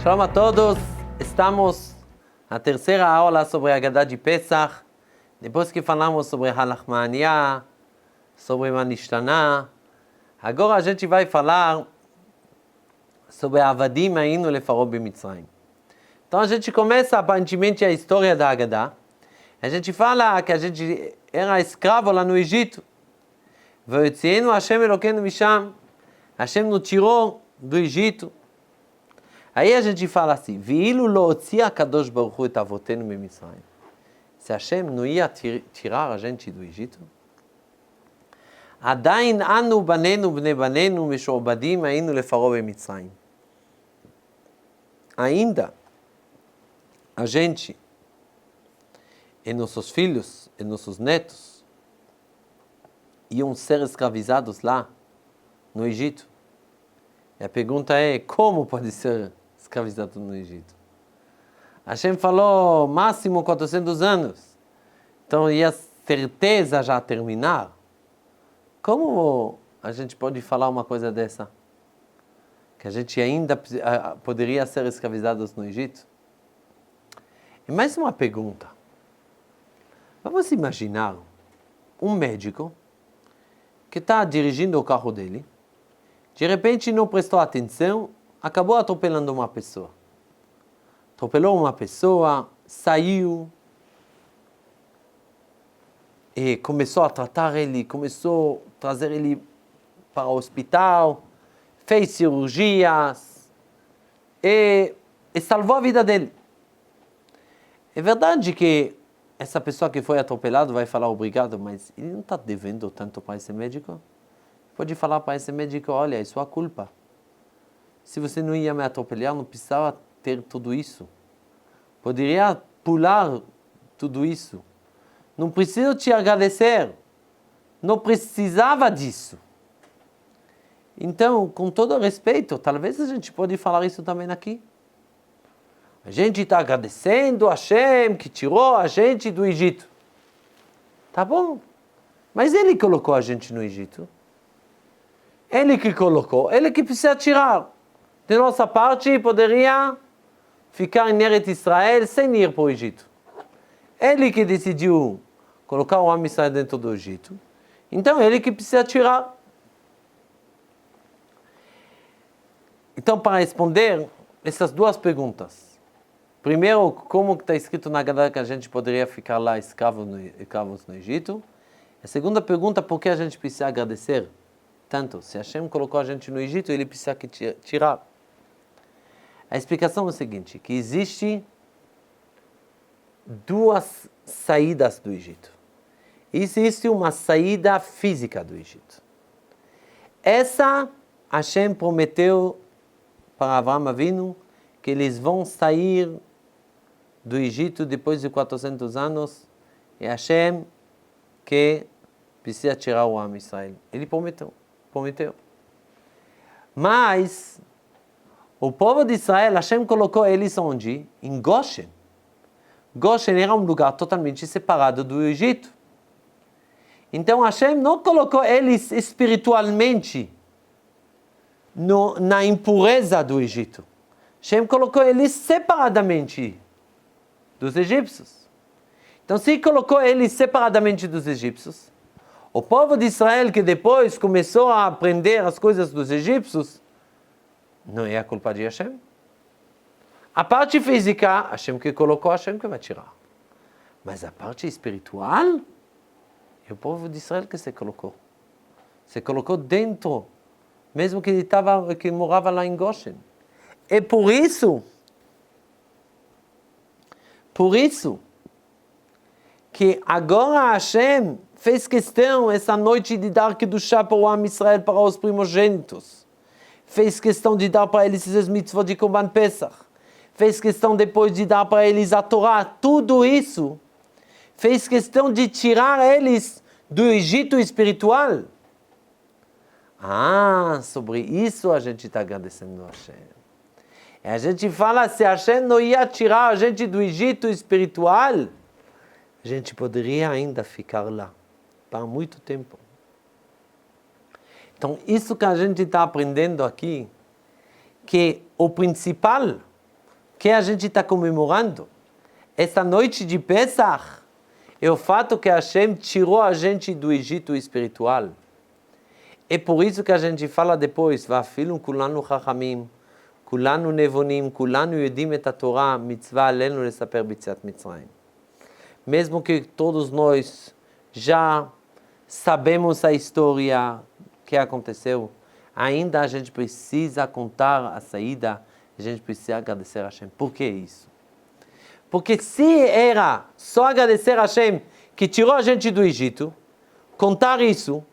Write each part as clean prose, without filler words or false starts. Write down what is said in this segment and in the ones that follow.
Shalom a todos, estamos na terceira aula sobre a Haggadah de Pesach. Depois que falamos sobre Halachmania, sobre Manishtaná, agora a gente vai falar sobre Avadim Ainu Lefaró B'Mitzrayim. Então a gente começa aparentemente a história da Haggadah. A gente fala que a gente era escravo lá no Egito. V'yotzienu Hashem Elokeinu misham. Hashem nos tirou do Egito. Aí a gente fala assim, V'ilu lo hotzia Kadosh Baruch Hu et avotenu miMitzrayim. Se Hashem não ia tirar a gente do Egito, Adain anu banenu bnei banenu meshu'badim ainu lefaró b'Mitzrayim. Ainda a gente e nossos filhos e nossos netos iam ser escravizados lá no Egito. E a pergunta é, como pode ser escravizado no Egito? Hashem falou, máximo 400 anos. Então, ia certeza já terminar. Como a gente pode falar uma coisa dessa? Que a gente ainda poderia ser escravizados no Egito? E mais uma pergunta. Vamos imaginar um médico que está dirigindo o carro dele, de repente não prestou atenção, acabou atropelando uma pessoa. Atropelou uma pessoa, saiu e começou a tratar ele, começou a trazer ele para o hospital, fez cirurgias e salvou a vida dele. É verdade que essa pessoa que foi atropelada vai falar obrigado, mas ele não está devendo tanto para esse médico? Pode falar para esse médico, olha, é sua culpa. Se você não ia me atropelar, não precisava ter tudo isso. Poderia pular tudo isso. Não preciso te agradecer. Não precisava disso. Então, com todo respeito, talvez a gente pode falar isso também aqui. A gente está agradecendo a Hashem que tirou a gente do Egito. Tá bom. Mas ele colocou a gente no Egito. Ele que colocou, ele que precisa tirar. De nossa parte, poderia ficar em Eretz Israel sem ir para o Egito. Ele que decidiu colocar o Am Israel dentro do Egito. Então, ele que precisa tirar. Então, para responder essas duas perguntas. Primeiro, como está escrito na Haggadah que a gente poderia ficar lá escravos no Egito. A segunda pergunta, por que a gente precisa agradecer tanto? Se Hashem colocou a gente no Egito, ele precisa tirar. A explicação é a seguinte, que existe duas saídas do Egito. Existe uma saída física do Egito. Essa, Hashem prometeu para Avraham Avinu que eles vão sair do Egito depois de 400 anos e Hashem que precisa tirar o Am Israel. Ele prometeu. Mas o povo de Israel, Hashem colocou eles onde? Em Goshen. Goshen era um lugar totalmente separado do Egito. Então Hashem não colocou eles espiritualmente na impureza do Egito. Hashem colocou eles separadamente dos egípcios. Então se colocou eles separadamente dos egípcios, o povo de Israel que depois começou a aprender as coisas dos egípcios, não é a culpa de Hashem. A parte física, Hashem que colocou, Hashem que vai tirar. Mas a parte espiritual, é o povo de Israel que se colocou. Se colocou dentro, mesmo que morava lá em Goshen. E por isso, que agora Hashem fez questão essa noite de dar Kedushá para o Am Israel, para os primogênitos. Fez questão de dar para eles esses mitzvot de Korban Pesach. Fez questão depois de dar para eles a Torá. Tudo isso fez questão de tirar eles do Egito espiritual. Sobre isso a gente está agradecendo a Hashem. E a gente fala, se Hashem não ia tirar a gente do Egito espiritual, a gente poderia ainda ficar lá, para muito tempo. Então, isso que a gente está aprendendo aqui, que o principal que a gente está comemorando? Essa noite de Pesach é o fato que Hashem tirou a gente do Egito espiritual. É por isso que a gente fala depois, ואפילו כולנו חכמים, כולנו נבונים, כולנו יודעים את התורה, מצווה עלינו לספר ביציאת מצרים. Mesmo que todos nós já sabemos a história que aconteceu, ainda a gente precisa contar a saída, a gente precisa agradecer a Hashem. Por que isso? Porque se era só agradecer a Hashem que tirou a gente do Egito, contar isso,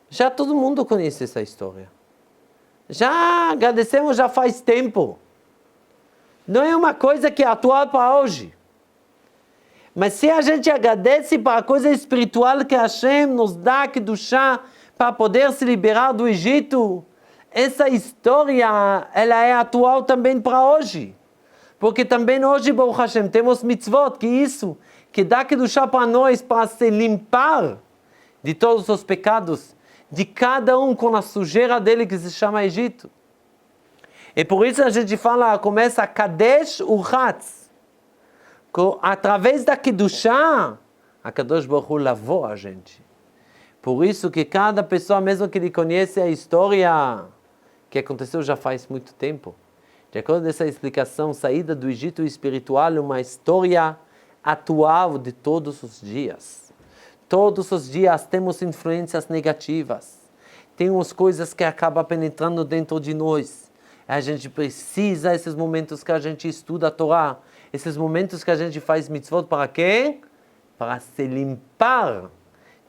já todo mundo conhece essa história. Já agradecemos já faz tempo. Não é uma coisa que é atual para hoje. Mas se a gente agradece para a coisa espiritual que Hashem nos dá, que do chá, para poder se liberar do Egito, essa história ela é atual também para hoje. Porque também hoje, Baruch Hashem, temos mitzvot, que isso, que dá que do chá para nós, para se limpar de todos os pecados, de cada um com a sujeira dele que se chama Egito. E por isso a gente fala, começa Kadesh Urchatz. Através da Kedushá, a Kadosh Baruch Hu lavou a gente. Por isso que cada pessoa, mesmo que ele conhece a história que aconteceu já faz muito tempo, de acordo com essa explicação, saída do Egito espiritual é uma história atual de todos os dias. Todos os dias temos influências negativas. Temos coisas que acabam penetrando dentro de nós. A gente precisa, esses momentos que a gente estuda a Torá, esses momentos que a gente faz mitzvot, para quê? Para se limpar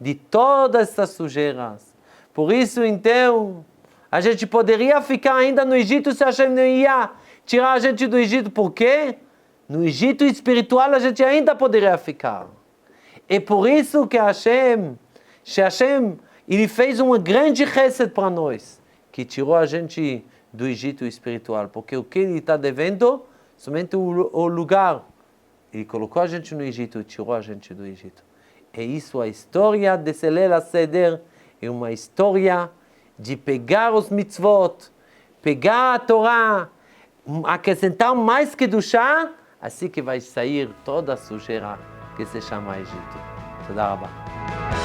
de todas essas sujeiras. Por isso, então, a gente poderia ficar ainda no Egito se a Hashem não ia tirar a gente do Egito. Por quê? No Egito espiritual a gente ainda poderia ficar. É por isso que Hashem, ele fez um grande chesed para nós, que tirou a gente do Egito espiritual. Porque o que ele está devendo? Somente o lugar. Ele colocou a gente no Egito e tirou a gente do Egito. É isso a história de Leil HaSeder. É uma história de pegar os mitzvot, pegar a Torá, acrescentar mais Kedushá, assim que vai sair toda a sujeira que se chama Egito. Toda rabá.